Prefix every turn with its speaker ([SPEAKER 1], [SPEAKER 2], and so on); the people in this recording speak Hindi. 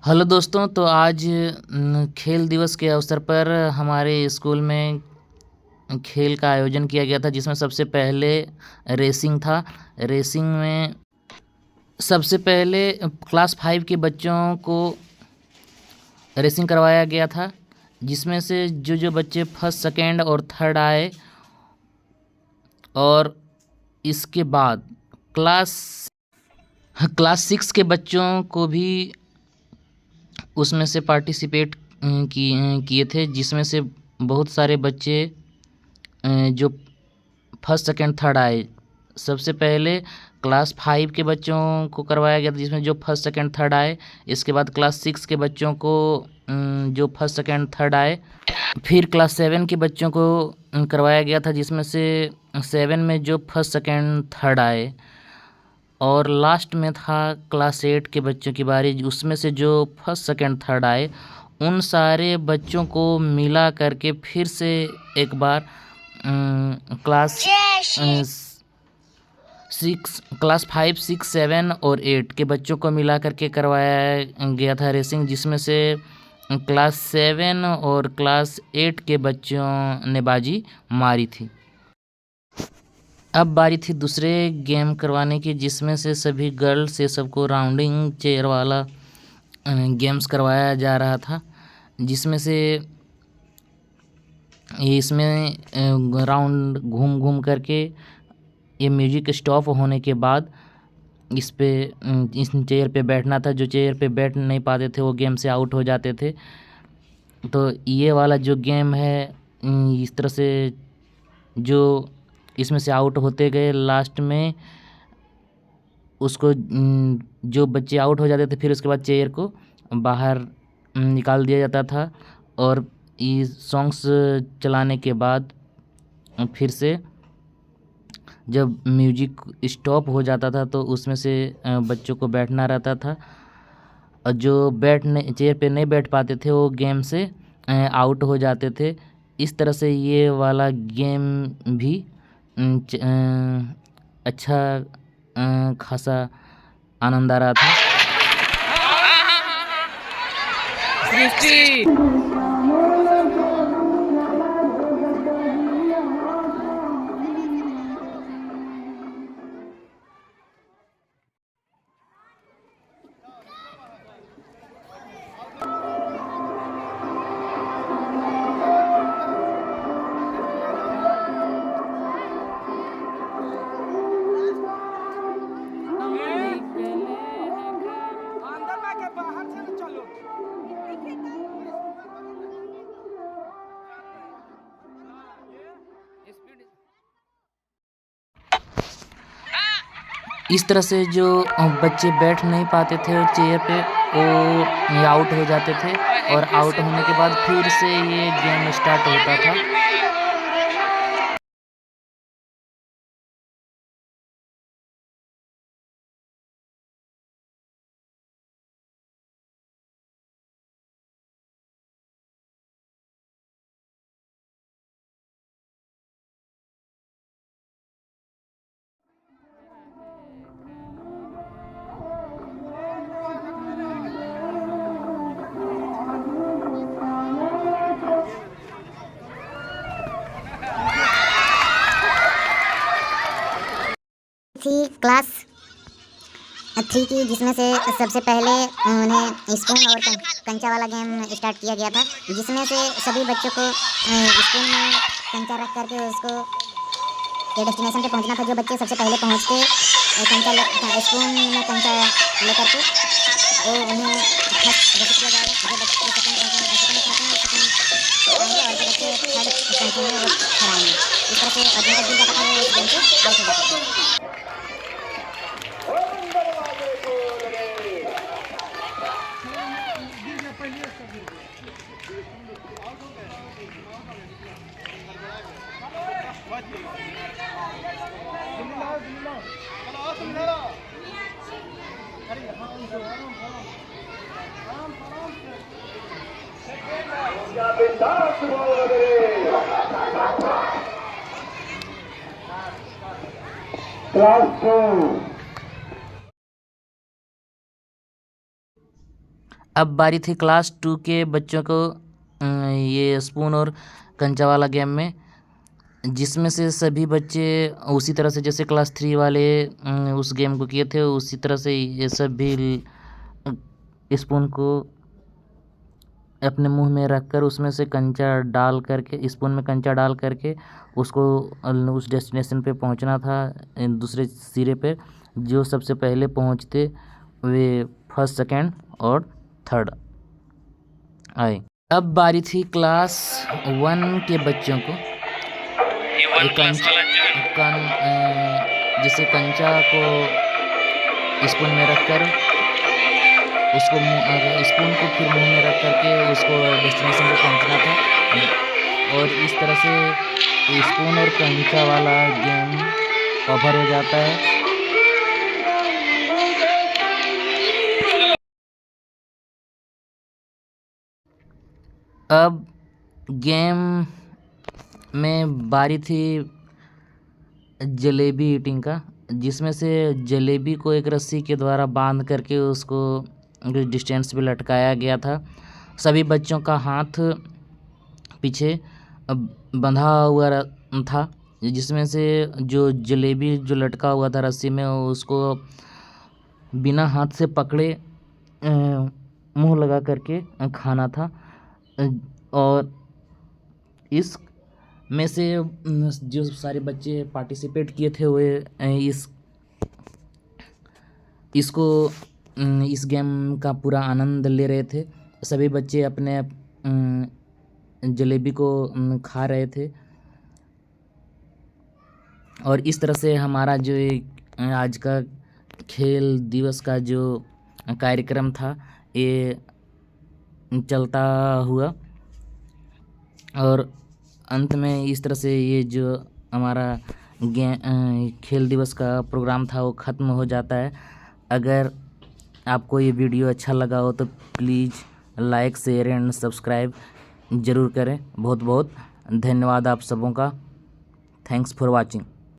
[SPEAKER 1] हेलो दोस्तों, तो आज खेल दिवस के अवसर पर हमारे स्कूल में खेल का आयोजन किया गया था, जिसमें सबसे पहले रेसिंग था। रेसिंग में सबसे पहले क्लास 5 के बच्चों को रेसिंग करवाया गया था, जिसमें से जो बच्चे फर्स्ट, सेकेंड और थर्ड आए, और इसके बाद क्लास क्लास 6 के बच्चों को भी उसमें से पार्टिसिपेट किए थे, जिसमें से बहुत सारे बच्चे जो फर्स्ट, सेकंड, थर्ड आए। सबसे पहले क्लास 5 के बच्चों को करवाया गया था, जिसमें जो फर्स्ट, सेकंड, थर्ड आए। इसके बाद क्लास 6 के बच्चों को जो फर्स्ट, सेकंड, थर्ड आए। फिर क्लास 7 के बच्चों को करवाया गया था, जिसमें से 7 में जो फर्स्ट, सेकंड, थर्ड आए। और लास्ट में था क्लास 8 के बच्चों की बारी, उसमें से जो फर्स्ट, सेकंड, थर्ड आए, उन सारे बच्चों को मिला करके फिर से एक बार क्लास 5, 6, 7 और 8 के बच्चों को मिला करके करवाया गया था रेसिंग, जिसमें से क्लास 7 और क्लास 8 के बच्चों ने बाजी मारी थी। अब बारी थी दूसरे गेम करवाने की, जिसमें से सभी गर्ल्स से सबको राउंडिंग चेयर वाला गेम्स करवाया जा रहा था, जिसमें से इसमें राउंड घूम घूम करके ये म्यूजिक स्टॉप होने के बाद इस चेयर पे बैठना था। जो चेयर पे बैठ नहीं पाते थे वो गेम से आउट हो जाते थे। तो ये वाला जो गेम है, इस तरह से जो इसमें से आउट होते गए, लास्ट में उसको जो बच्चे आउट हो जाते थे, फिर उसके बाद चेयर को बाहर निकाल दिया जाता था। और ये सॉन्ग्स चलाने के बाद फिर से जब म्यूजिक स्टॉप हो जाता था, तो उसमें से बच्चों को बैठना रहता था, और जो चेयर पे नहीं बैठ पाते थे वो गेम से आउट हो जाते थे। इस तरह से ये वाला गेम भी अच्छा खासा आनंद आ रहा था। इस तरह से जो बच्चे बैठ नहीं पाते थे चेयर पे, वो आउट हो जाते थे, और आउट होने के बाद फिर से ये गेम स्टार्ट होता था।
[SPEAKER 2] थी क्लास 3 की, जिसमें से सबसे पहले उन्हें स्पून और कंचा वाला गेम स्टार्ट किया गया था, जिसमें से सभी बच्चों को स्पून में कंचा रख करके उसको ये डेस्टिनेशन पे पहुंचना था। जो बच्चे सबसे पहले पहुंच के स्पून में कंचा लेकर के वो उन्हें फर्स्ट घोषित किया जाएगा। जो बच्चे सेकंड आएंगे और जो बच्चे थर्ड पहुंचेंगे वो थर्ड आएंगे। इस तरह से और जिनका गिर जाता था वो इस गेम से आउट हो जाते थे।
[SPEAKER 3] Class 2.
[SPEAKER 1] अब बारी थी क्लास 2 के बच्चों को ये स्पून और कंचा वाला गेम में, जिसमें से सभी बच्चे उसी तरह से जैसे क्लास 3 वाले उस गेम को किए थे, उसी तरह से ये सब भी स्पून को अपने मुंह में रखकर उसमें से कंचा डाल करके, स्पून में कंचा डाल करके उसको उस डेस्टिनेशन पे पहुंचना था, दूसरे सिरे पे। जो सबसे पहले पहुंचते वे फर्स्ट, सेकंड और थर्ड आए। अब बारी थी क्लास 1 के बच्चों को। जैसे कंचा को स्पून में रखकर उसको स्पून को फिर मुंह में रख करके उसको डेस्टिनेशन पे पहुंचना था। और इस तरह से स्पून और कंचा वाला गेम कवर हो जाता है। अब गेम में बारी थी जलेबी ईटिंग का, जिसमें से जलेबी को एक रस्सी के द्वारा बांध करके उसको डिस्टेंस पे लटकाया गया था। सभी बच्चों का हाथ पीछे बंधा हुआ था, जिसमें से जो जलेबी जो लटका हुआ था रस्सी में, उसको बिना हाथ से पकड़े मुंह लगा करके खाना था। और इस में से जो सारे बच्चे पार्टिसिपेट किए थे वे इस गेम का पूरा आनंद ले रहे थे। सभी बच्चे अपने जलेबी को खा रहे थे। और इस तरह से हमारा जो आज का खेल दिवस का जो कार्यक्रम था ये चलता हुआ, और अंत में इस तरह से ये जो हमारा खेल दिवस का प्रोग्राम था वो ख़त्म हो जाता है। अगर आपको ये वीडियो अच्छा लगा हो तो please like, share and subscribe ज़रूर करें। बहुत बहुत धन्यवाद आप सबों का। Thanks for watching.